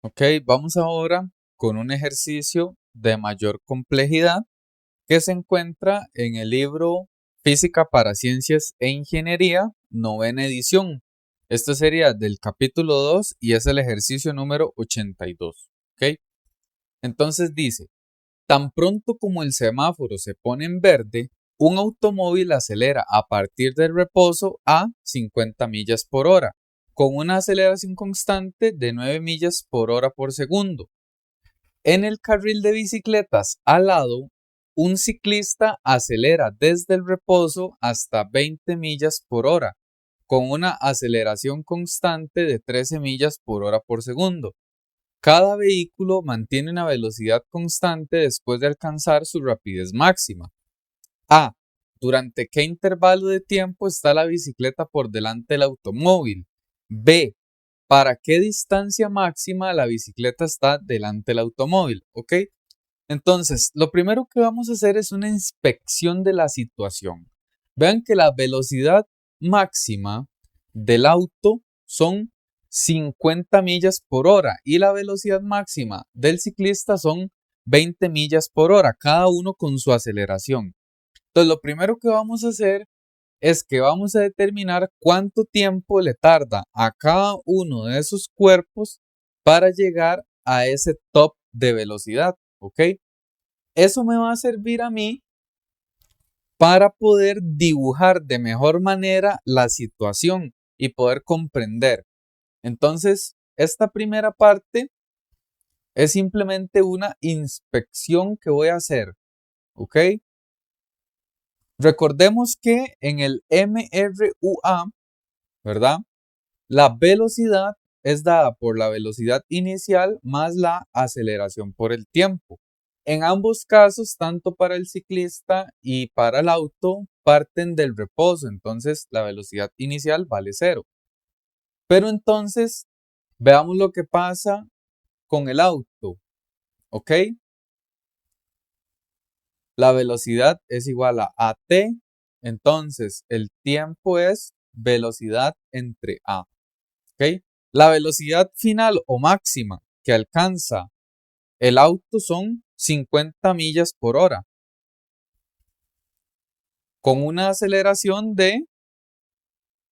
Ok, vamos ahora con un ejercicio de mayor complejidad que se encuentra en el libro Física para Ciencias e Ingeniería, novena edición. Esto sería del capítulo 2 y es el ejercicio número 82. Ok, entonces dice, tan pronto como el semáforo se pone en verde, un automóvil acelera a partir del reposo a 50 millas por hora, con una aceleración constante de 9 millas por hora por segundo. En el carril de bicicletas al lado, un ciclista acelera desde el reposo hasta 20 millas por hora, con una aceleración constante de 13 millas por hora por segundo. Cada vehículo mantiene una velocidad constante después de alcanzar su rapidez máxima. A. ¿Durante qué intervalo de tiempo está la bicicleta por delante del automóvil? B. ¿Para qué distancia máxima la bicicleta está delante del automóvil? ¿Ok? Entonces, lo primero que vamos a hacer es una inspección de la situación. Vean que la velocidad máxima del auto son 50 millas por hora y la velocidad máxima del ciclista son 20 millas por hora, cada uno con su aceleración. Entonces, lo primero que vamos a hacer es que vamos a determinar cuánto tiempo le tarda a cada uno de esos cuerpos para llegar a ese top de velocidad, ¿ok? Eso me va a servir a mí para poder dibujar de mejor manera la situación y poder comprender. Entonces, esta primera parte es simplemente una inspección que voy a hacer, ¿ok? Recordemos que en el MRUA, ¿verdad? La velocidad es dada por la velocidad inicial más la aceleración por el tiempo. En ambos casos, tanto para el ciclista y para el auto, parten del reposo, entonces la velocidad inicial vale cero. Pero entonces, veamos lo que pasa con el auto, ¿ok? La velocidad es igual a AT, entonces el tiempo es velocidad entre A. ¿Ok? La velocidad final o máxima que alcanza el auto son 50 millas por hora, con una aceleración de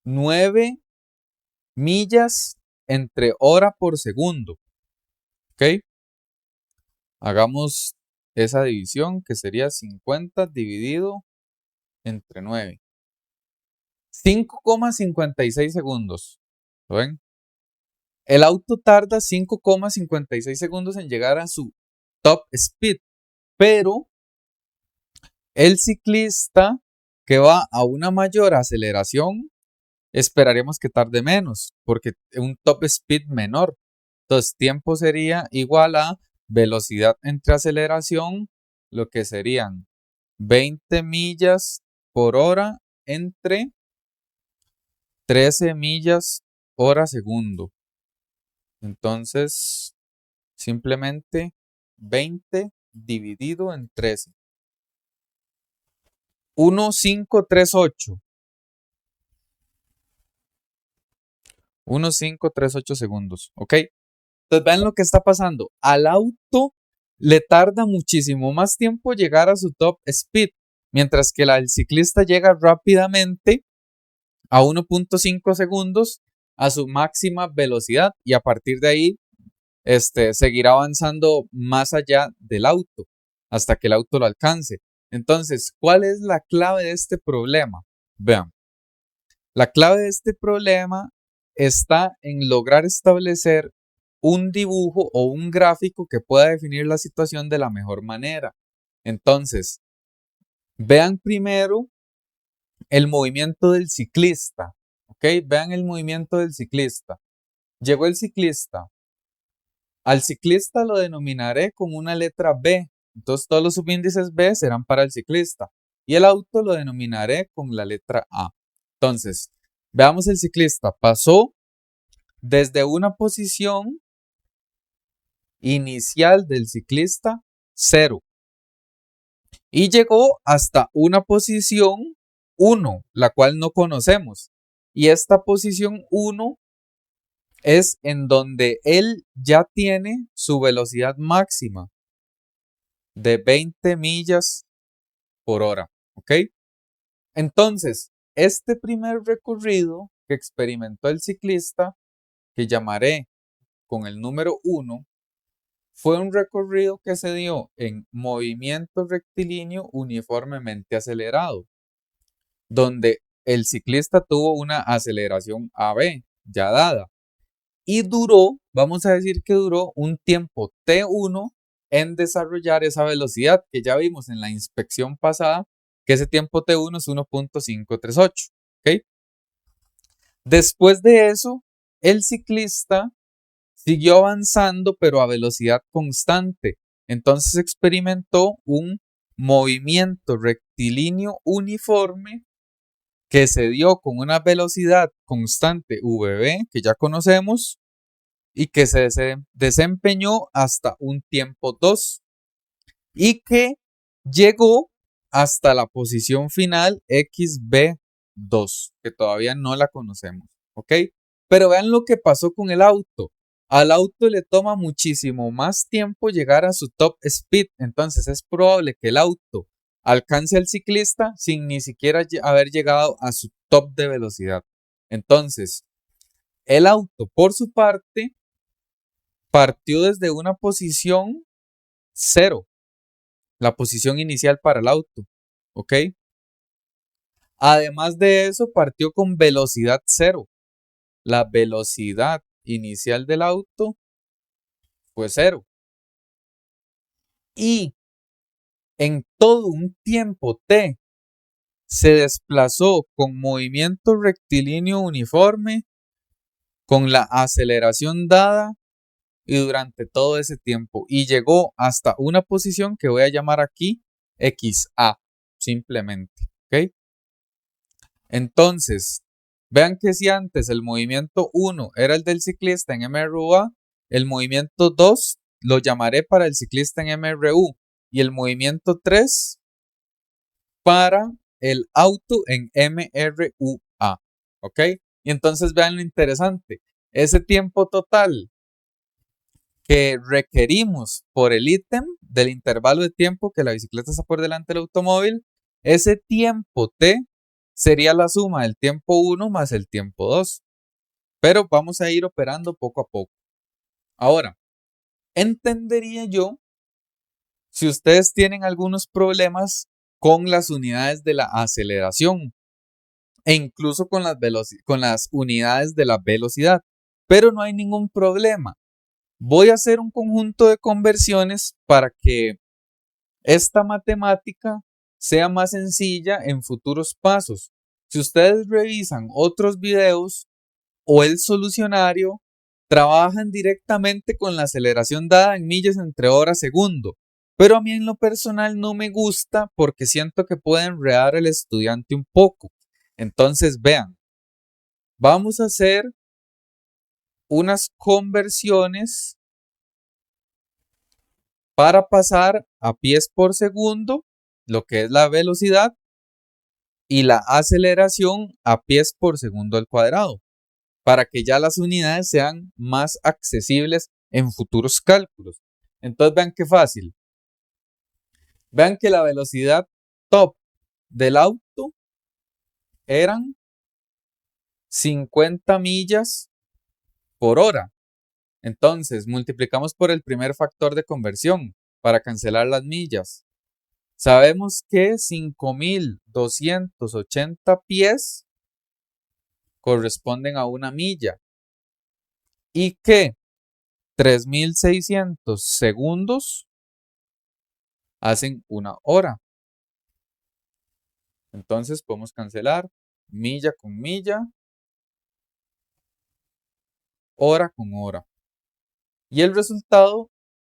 9 millas entre hora por segundo. ¿Ok? Hagamos esa división que sería 50 dividido entre 9. 5,56 segundos. ¿Lo ven? El auto tarda 5,56 segundos en llegar a su top speed, pero el ciclista que va a una mayor aceleración, esperaremos que tarde menos, porque un top speed menor. Entonces, tiempo sería igual a velocidad entre aceleración, lo que serían 20 millas por hora entre 13 millas hora segundo. Entonces, simplemente 20 dividido en 13. 1,538. 1,538 segundos. ¿Ok? Entonces vean lo que está pasando. Al auto le tarda muchísimo más tiempo llegar a su top speed, mientras que el ciclista llega rápidamente a 1,5 segundos a su máxima velocidad y a partir de ahí seguirá avanzando más allá del auto hasta que el auto lo alcance. Entonces, ¿cuál es la clave de este problema? Vean, la clave de este problema está en lograr establecer un dibujo o un gráfico que pueda definir la situación de la mejor manera. Entonces, vean primero el movimiento del ciclista. ¿Ok? Vean el movimiento del ciclista. Llegó el ciclista. Al ciclista lo denominaré como una letra B. Entonces, todos los subíndices B serán para el ciclista. Y el auto lo denominaré con la letra A. Entonces, veamos el ciclista. Pasó desde una posición inicial del ciclista 0 y llegó hasta una posición 1, la cual no conocemos. Y esta posición 1 es en donde él ya tiene su velocidad máxima de 20 millas por hora, ¿ok? Entonces, este primer recorrido que experimentó el ciclista, que llamaré con el número 1, fue un recorrido que se dio en movimiento rectilíneo uniformemente acelerado, donde el ciclista tuvo una aceleración AB ya dada y duró, vamos a decir que duró un tiempo T1 en desarrollar esa velocidad que ya vimos en la inspección pasada, que ese tiempo T1 es 1.538, ¿ok? Después de eso, el ciclista siguió avanzando, pero a velocidad constante. Entonces experimentó un movimiento rectilíneo uniforme que se dio con una velocidad constante VB, que ya conocemos, y que se desempeñó hasta un tiempo 2 y que llegó hasta la posición final XB2, que todavía no la conocemos, ¿ok? Pero vean lo que pasó con el auto. Al auto le toma muchísimo más tiempo llegar a su top speed, entonces es probable que el auto alcance al ciclista sin ni siquiera haber llegado a su top de velocidad. Entonces, el auto, por su parte, partió desde una posición 0, la posición inicial para el auto, ¿ok? Además de eso, partió con velocidad 0. La velocidad inicial del auto fue 0. Y en todo un tiempo T se desplazó con movimiento rectilíneo uniforme, con la aceleración dada y durante todo ese tiempo. Y llegó hasta una posición que voy a llamar aquí XA, simplemente, ¿ok? Entonces, vean que si antes el movimiento 1 era el del ciclista en MRUA, el movimiento 2 lo llamaré para el ciclista en MRU y el movimiento 3 para el auto en MRUA, ¿ok? Y entonces vean lo interesante, ese tiempo total que requerimos por el ítem del intervalo de tiempo que la bicicleta está por delante del automóvil, ese tiempo T sería la suma del tiempo 1 más el tiempo 2. Pero vamos a ir operando poco a poco. Ahora, entendería yo si ustedes tienen algunos problemas con las unidades de la aceleración e incluso con las unidades de la velocidad, pero no hay ningún problema. Voy a hacer un conjunto de conversiones para que esta matemática sea más sencilla en futuros pasos. Si ustedes revisan otros videos o el solucionario, trabajan directamente con la aceleración dada en millas entre hora segundo. Pero a mí en lo personal no me gusta porque siento que puede enredar al estudiante un poco. Entonces vean, vamos a hacer unas conversiones para pasar a pies por segundo, lo que es la velocidad, y la aceleración a pies por segundo al cuadrado, para que ya las unidades sean más accesibles en futuros cálculos. Entonces vean qué fácil. Vean que la velocidad top del auto eran 50 millas por hora. Entonces multiplicamos por el primer factor de conversión para cancelar las millas. Sabemos que 5.280 pies corresponden a una milla y que 3.600 segundos hacen una hora. Entonces podemos cancelar milla con milla, hora con hora. Y el resultado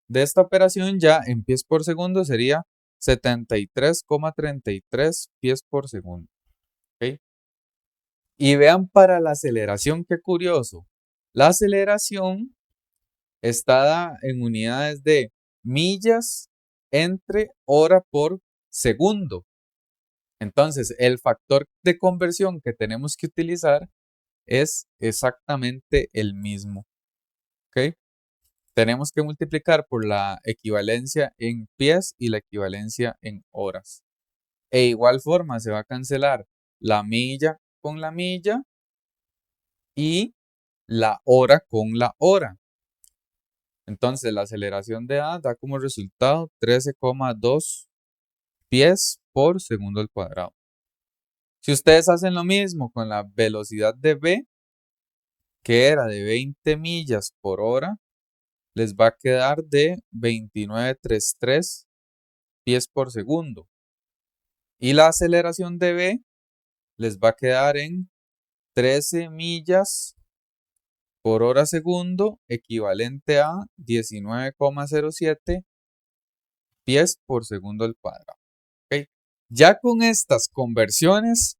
de esta operación ya en pies por segundo sería 73,33 pies por segundo. ¿Okay? Y vean para la aceleración, qué curioso. La aceleración está dada en unidades de millas entre hora por segundo. Entonces, el factor de conversión que tenemos que utilizar es exactamente el mismo. ¿Ok? Tenemos que multiplicar por la equivalencia en pies y la equivalencia en horas. E igual forma se va a cancelar la milla con la milla y la hora con la hora. Entonces la aceleración de A da como resultado 13,2 pies por segundo al cuadrado. Si ustedes hacen lo mismo con la velocidad de B, que era de 20 millas por hora, les va a quedar de 29,33 pies por segundo. Y la aceleración de B les va a quedar en 13 millas por hora segundo, equivalente a 19,07 pies por segundo al cuadrado. ¿Okay? Ya con estas conversiones,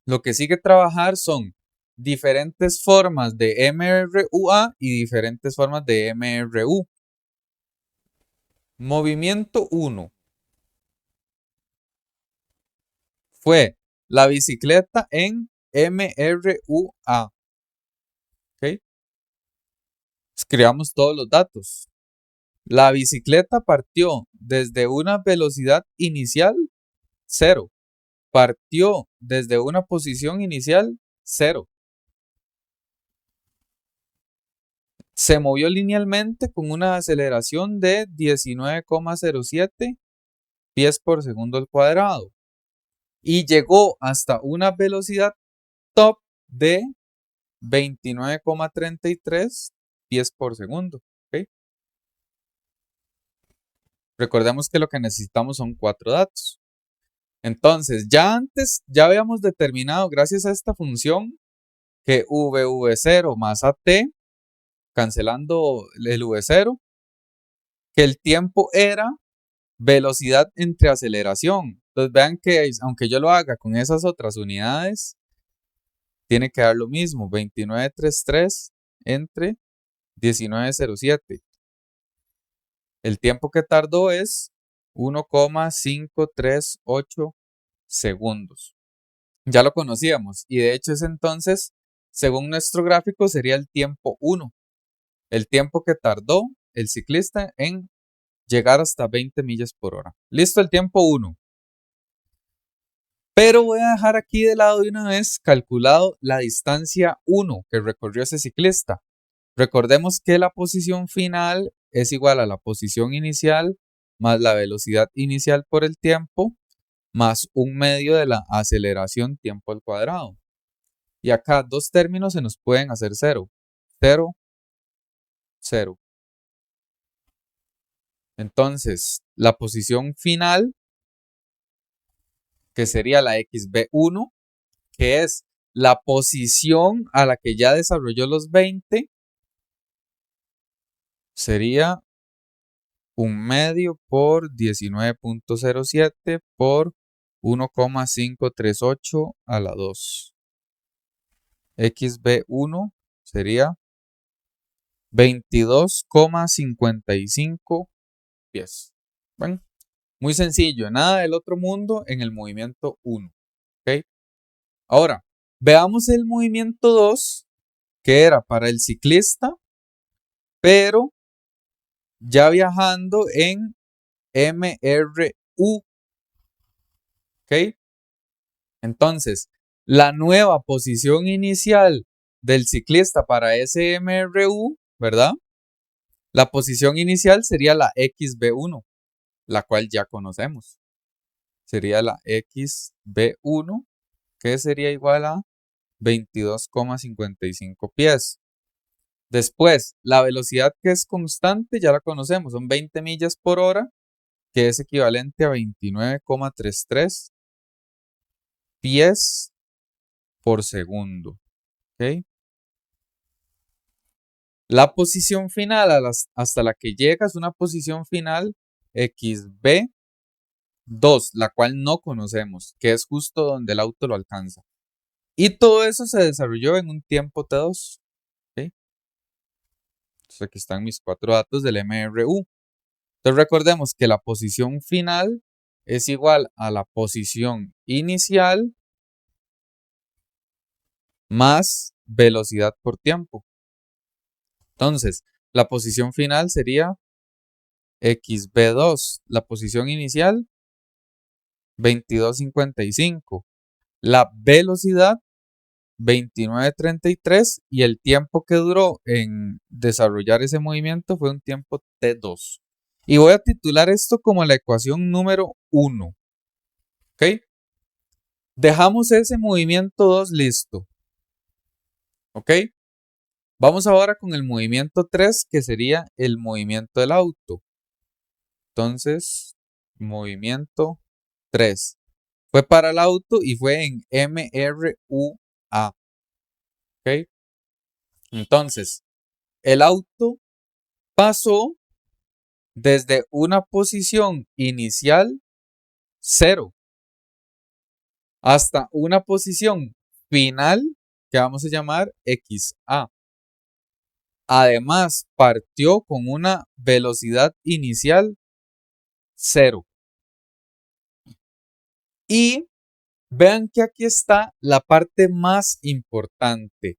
lo que sigue trabajar son diferentes formas de MRUA y diferentes formas de MRU. Movimiento 1 fue la bicicleta en MRUA. ¿Okay? Escribamos todos los datos. La bicicleta partió desde una velocidad inicial 0. Partió desde una posición inicial 0. Se movió linealmente con una aceleración de 19,07 pies por segundo al cuadrado. Y llegó hasta una velocidad top de 29,33 pies por segundo. ¿Okay? Recordemos que lo que necesitamos son 4 datos. Entonces, ya antes, ya habíamos determinado, gracias a esta función, que VV0 más AT, cancelando el V0, que el tiempo era velocidad entre aceleración. Entonces, vean que aunque yo lo haga con esas otras unidades, tiene que dar lo mismo, 29,33 entre 19,07. El tiempo que tardó es 1,538 segundos. Ya lo conocíamos y de hecho ese entonces, según nuestro gráfico, sería el tiempo 1. El tiempo que tardó el ciclista en llegar hasta 20 millas por hora. Listo, el tiempo 1. Pero voy a dejar aquí de lado de una vez calculado la distancia 1 que recorrió ese ciclista. Recordemos que la posición final es igual a la posición inicial más la velocidad inicial por el tiempo más un medio de la aceleración tiempo al cuadrado. Y acá dos términos se nos pueden hacer 0. 0, 0. Entonces, la posición final, que sería la XB1, que es la posición a la que ya desarrolló los 20, sería un medio por 19,07 por 1,538 a la 2. XB1 sería 22,55 pies. Bueno, muy sencillo, nada del otro mundo en el movimiento 1. ¿Okay? Ahora, veamos el movimiento 2, que era para el ciclista, pero ya viajando en MRU. ¿Ok? Entonces, la nueva posición inicial del ciclista para ese MRU, ¿verdad? La posición inicial sería la XB1, la cual ya conocemos. Sería la XB1, que sería igual a 22,55 pies. Después, la velocidad que es constante ya la conocemos, son 20 millas por hora, que es equivalente a 29,33 pies por segundo. ¿Okay? La posición final hasta la que llega es una posición final XB2, la cual no conocemos, que es justo donde el auto lo alcanza. Y todo eso se desarrolló en un tiempo T2. ¿Okay? Entonces aquí están mis 4 datos del MRU. Entonces recordemos que la posición final es igual a la posición inicial más velocidad por tiempo. Entonces, la posición final sería xb2. La posición inicial, 22:55. La velocidad, 29:33. Y el tiempo que duró en desarrollar ese movimiento fue un tiempo t2. Y voy a titular esto como la ecuación número 1. ¿Ok? Dejamos ese movimiento 2 listo. ¿Ok? Vamos ahora con el movimiento 3, que sería el movimiento del auto. Entonces, movimiento 3. Fue para el auto y fue en MRUA. ¿Ok? Entonces, el auto pasó desde una posición inicial 0 hasta una posición final que vamos a llamar XA. Además, partió con una velocidad inicial 0. Y vean que aquí está la parte más importante.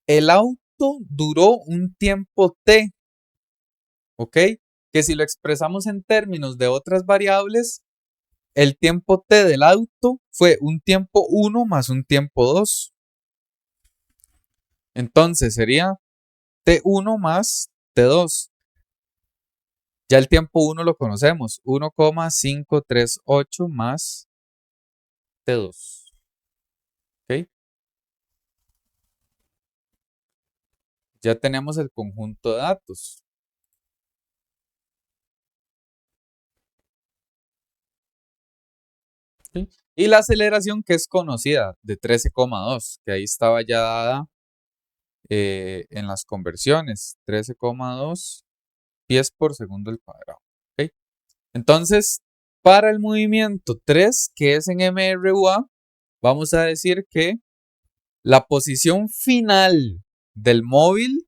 El auto duró un tiempo t, ¿ok? Que si lo expresamos en términos de otras variables, el tiempo t del auto fue un tiempo 1 más un tiempo 2. Entonces sería t1 más t2. Ya el tiempo 1 lo conocemos, 1,538 más t2. ¿Ok? Ya tenemos el conjunto de datos. ¿Sí? Y la aceleración que es conocida de 13,2, que ahí estaba ya dada en las conversiones, 13,2 pies por segundo al cuadrado. ¿Okay? Entonces, para el movimiento 3, que es en MRUA, vamos a decir que la posición final del móvil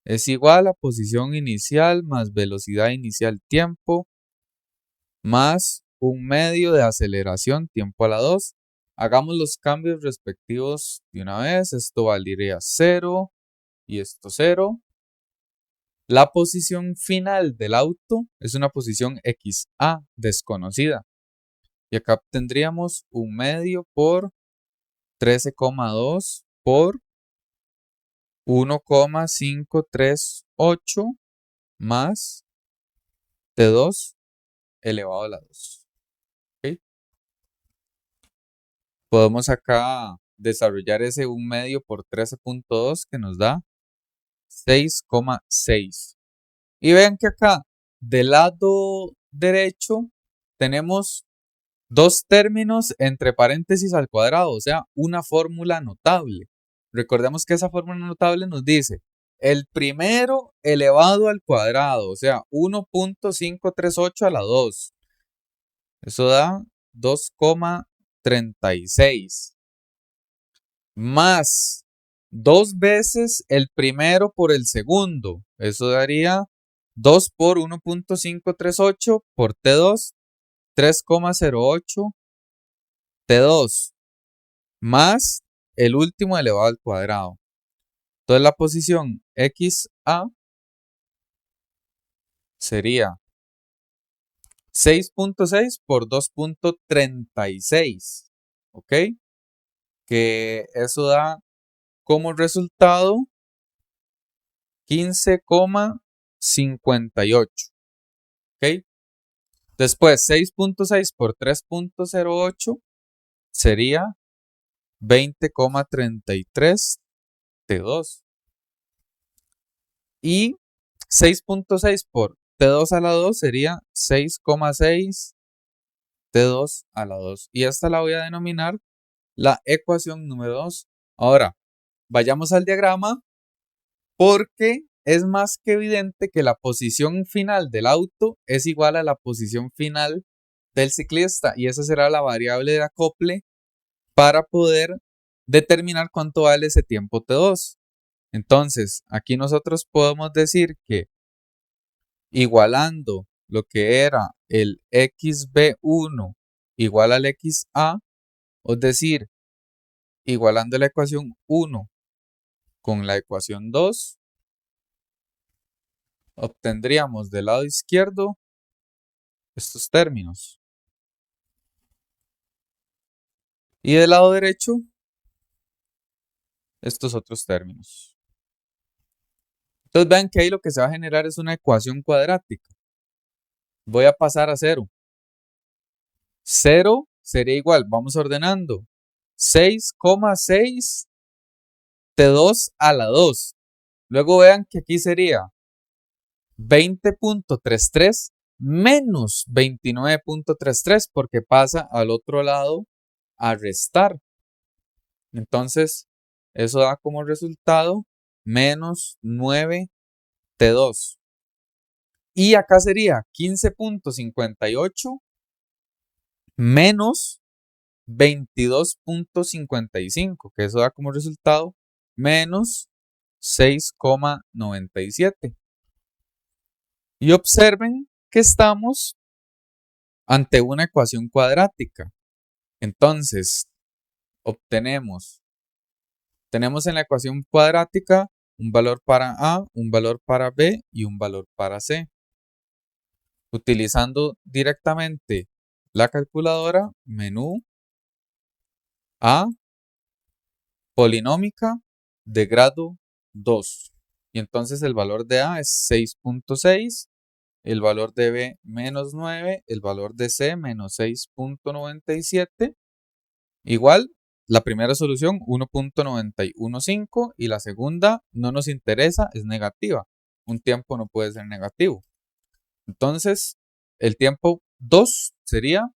es igual a posición inicial más velocidad inicial tiempo más un medio de aceleración tiempo a la 2. Hagamos los cambios respectivos de una vez. Esto valdría 0 y esto 0. La posición final del auto es una posición XA desconocida. Y acá tendríamos un medio por 13,2 por 1,538 más T2 elevado a la 2. ¿Okay? Podemos acá desarrollar ese 1 medio por 13,2 que nos da 6,6. Y vean que acá del lado derecho tenemos dos términos entre paréntesis al cuadrado, o sea, una fórmula notable. Recordemos que esa fórmula notable nos dice el primero elevado al cuadrado, o sea, 1,538 a la 2. Eso da 2,36. Más 2 veces el primero por el segundo. Eso daría 2 por 1,538 por T2, 3,08 T2 más el último elevado al cuadrado. Entonces la posición XA sería 6,6 por 2,36. ¿Ok? Que eso da como resultado 15,58. ¿Ok? Después 6,6 por 3,08 sería 20,33 T2. Y 6,6 por T2 a la 2 sería 6,6 T2 a la 2. Y esta la voy a denominar la ecuación número 2. Ahora, vayamos al diagrama porque es más que evidente que la posición final del auto es igual a la posición final del ciclista y esa será la variable de acople para poder determinar cuánto vale ese tiempo T2. Entonces, aquí nosotros podemos decir que igualando lo que era el XB1 igual al XA, es decir, igualando la ecuación 1 con la ecuación 2 obtendríamos del lado izquierdo estos términos. Y del lado derecho, estos otros términos. Entonces vean que ahí lo que se va a generar es una ecuación cuadrática. Voy a pasar a 0. 0 sería igual, vamos ordenando, 6,6 T2 a la 2. Luego vean que aquí sería 20.33 menos 29.33 porque pasa al otro lado a restar. Entonces, eso da como resultado menos 9T2. Y acá sería 15.58 menos 22.55, que eso da como resultado menos 6,97. Y observen que estamos ante una ecuación cuadrática. Entonces, tenemos en la ecuación cuadrática un valor para A, un valor para B y un valor para C. Utilizando directamente la calculadora, menú A, polinómica de grado 2. Y entonces el valor de A es 6.6, el valor de B menos 9, el valor de C menos 6.97. Igual, la primera solución 1.915 y la segunda no nos interesa, es negativa. Un tiempo no puede ser negativo. Entonces, el tiempo 2 sería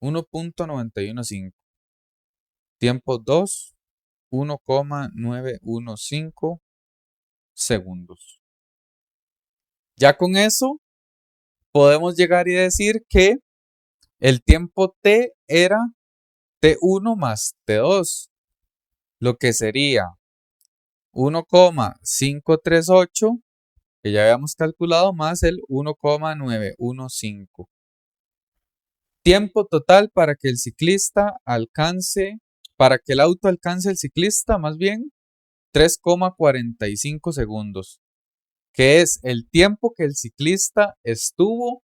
1.915. Tiempo 2, 1,915 segundos. Ya con eso podemos llegar y decir que el tiempo T era T1 más T2, lo que sería 1,538, que ya habíamos calculado, más el 1,915. Tiempo total para que el auto alcance el ciclista, más bien 3,45 segundos, que es el tiempo que el ciclista estuvo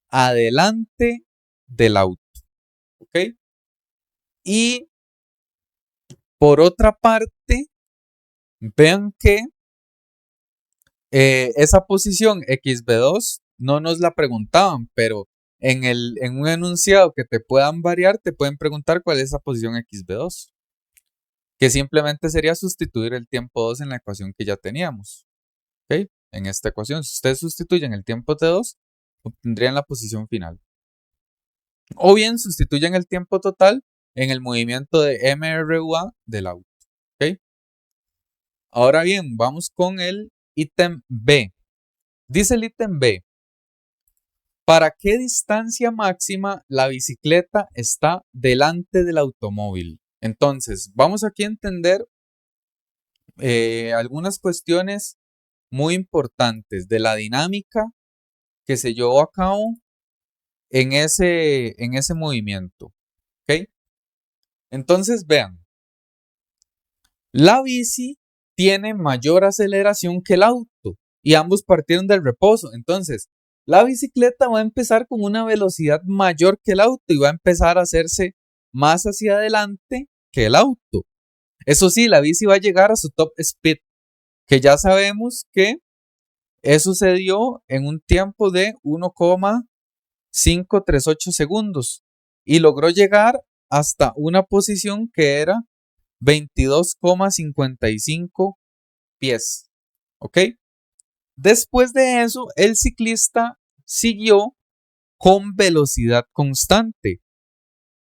adelante del auto. ¿Ok? Y por otra parte, vean que esa posición XB2 no nos la preguntaban, pero en un enunciado que te puedan variar, te pueden preguntar cuál es esa posición XB2, que simplemente sería sustituir el tiempo 2 en la ecuación que ya teníamos. ¿Ok? En esta ecuación, si ustedes sustituyen el tiempo T2, obtendrían la posición final. O bien sustituyen el tiempo total en el movimiento de MRUA del auto. ¿Ok? Ahora bien, vamos con el ítem B. Dice el ítem B: ¿para qué distancia máxima la bicicleta está delante del automóvil? Entonces, vamos aquí a entender algunas cuestiones muy importantes de la dinámica que se llevó a cabo en ese movimiento. ¿Ok? Entonces, vean, la bici tiene mayor aceleración que el auto y ambos partieron del reposo. Entonces, la bicicleta va a empezar con una velocidad mayor que el auto y va a empezar a hacerse más hacia adelante que el auto. Eso sí, la bici va a llegar a su top speed, que ya sabemos que eso se dio en un tiempo de 1,538 segundos y logró llegar hasta una posición que era 22,55 pies. ¿Ok? Después de eso, el ciclista siguió con velocidad constante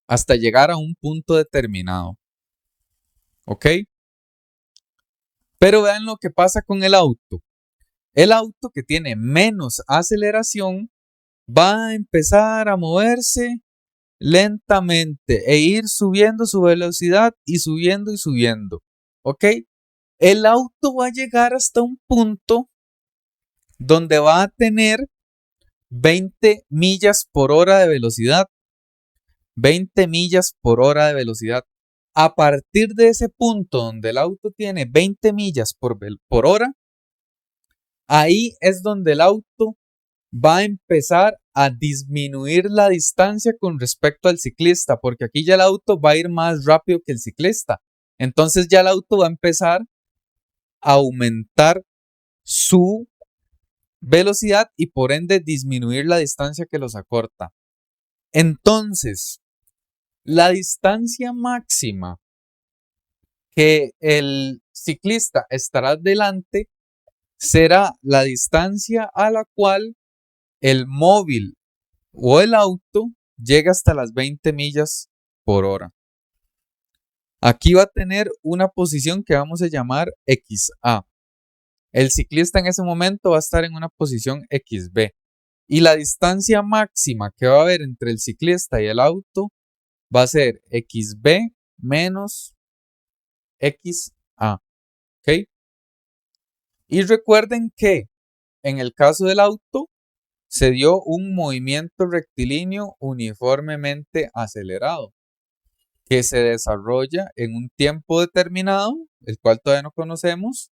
hasta llegar a un punto determinado. ¿Ok? Pero vean lo que pasa con el auto. El auto, que tiene menos aceleración, va a empezar a moverse lentamente e ir subiendo su velocidad y subiendo y subiendo. ¿Ok? El auto va a llegar hasta un punto donde va a tener 20 millas por hora de velocidad. 20 millas por hora de velocidad. A partir de ese punto donde el auto tiene 20 millas por hora, ahí es donde el auto va a empezar a disminuir la distancia con respecto al ciclista, porque aquí ya el auto va a ir más rápido que el ciclista. Entonces ya el auto va a empezar a aumentar su velocidad y por ende disminuir la distancia que los acorta. Entonces, la distancia máxima que el ciclista estará delante será la distancia a la cual el móvil o el auto llega hasta las 20 millas por hora. Aquí va a tener una posición que vamos a llamar XA. El ciclista en ese momento va a estar en una posición XB. Y la distancia máxima que va a haber entre el ciclista y el auto va a ser XB menos XA. ¿Ok? Y recuerden que en el caso del auto se dio un movimiento rectilíneo uniformemente acelerado que se desarrolla en un tiempo determinado, el cual todavía no conocemos,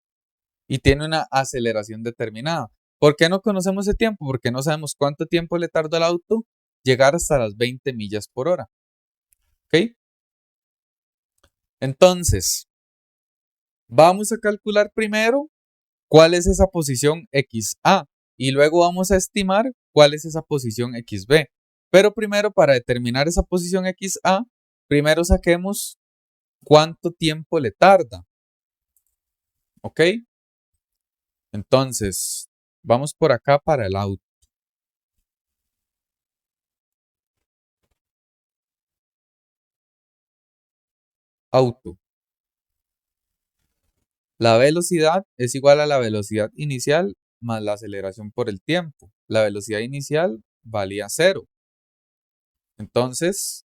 y tiene una aceleración determinada. ¿Por qué no conocemos ese tiempo? Porque no sabemos cuánto tiempo le tardó al auto llegar hasta las 20 millas por hora. ¿Ok? Entonces, vamos a calcular primero cuál es esa posición XA y luego vamos a estimar cuál es esa posición XB. Pero primero, para determinar esa posición XA, primero saquemos cuánto tiempo le tarda. ¿Ok? Entonces, vamos por acá para el auto. Auto. La velocidad es igual a la velocidad inicial más la aceleración por el tiempo. La velocidad inicial valía 0. Entonces,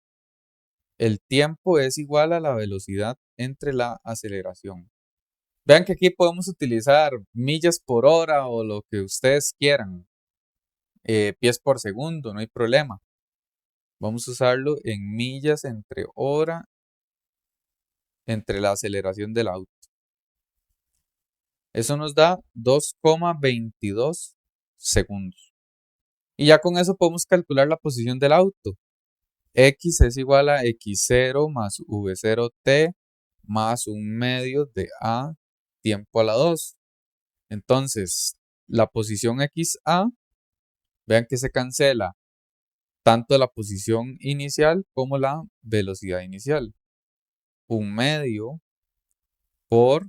el tiempo es igual a la velocidad entre la aceleración. Vean que aquí podemos utilizar millas por hora o lo que ustedes quieran. Pies por segundo, no hay problema. Vamos a usarlo en millas entre hora entre la aceleración del auto. Eso nos da 2,22 segundos. Y ya con eso podemos calcular la posición del auto. X es igual a X0 más V0t más un medio de A tiempo a la 2. Entonces, la posición XA, vean que se cancela tanto la posición inicial como la velocidad inicial. Un medio por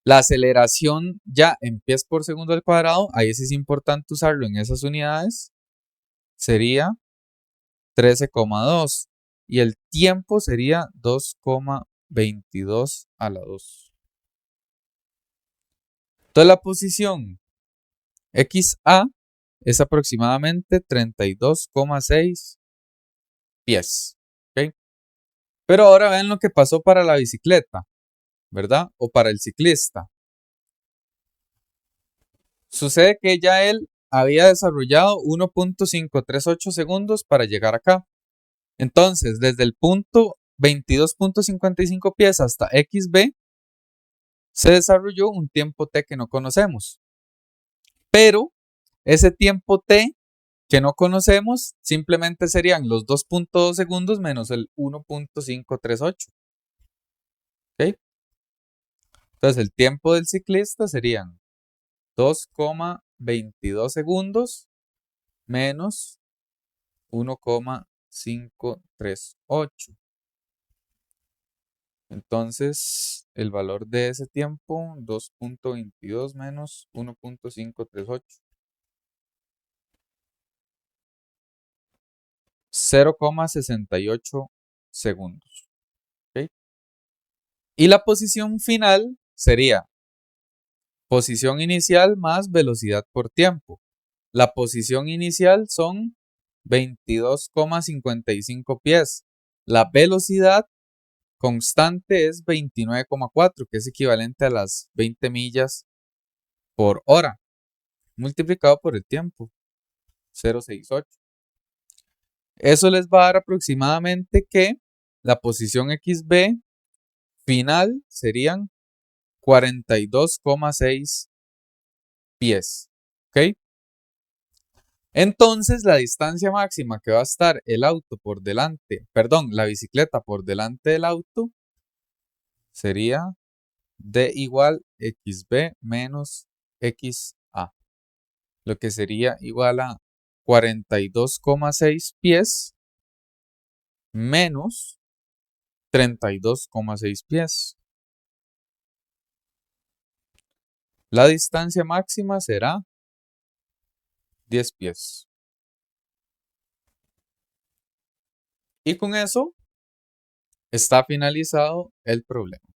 la aceleración ya en pies por segundo al cuadrado, ahí sí es importante usarlo en esas unidades, sería 13,2 y el tiempo sería 2,22 a la 2. Entonces la posición XA es aproximadamente 32,6 pies. ¿Okay? Pero ahora vean lo que pasó para la bicicleta, ¿verdad? O para el ciclista. Sucede que ya él había desarrollado 1.538 segundos para llegar acá. Entonces, desde el punto 22.55 pies hasta XB, se desarrolló un tiempo T que no conocemos. Pero ese tiempo T que no conocemos simplemente serían los 2.2 segundos menos el 1.538. ¿Okay? Entonces, el tiempo del ciclista serían 2,22 segundos menos 1,538. Entonces, el valor de ese tiempo, 2.22 menos 1.538. 0,68 segundos. ¿Okay? Y la posición final sería posición inicial más velocidad por tiempo. La posición inicial son 22,55 pies. La velocidad constante es 29,4, que es equivalente a las 20 millas por hora, multiplicado por el tiempo, 0,68. Eso les va a dar aproximadamente que la posición XB final serían 42,6 pies. ¿Ok? Entonces la distancia máxima que va a estar el auto por delante, perdón, la bicicleta por delante del auto sería D igual XB menos XA, lo que sería igual a 42,6 pies menos 32,6 pies. La distancia máxima será 10 pies. Y con eso está finalizado el problema.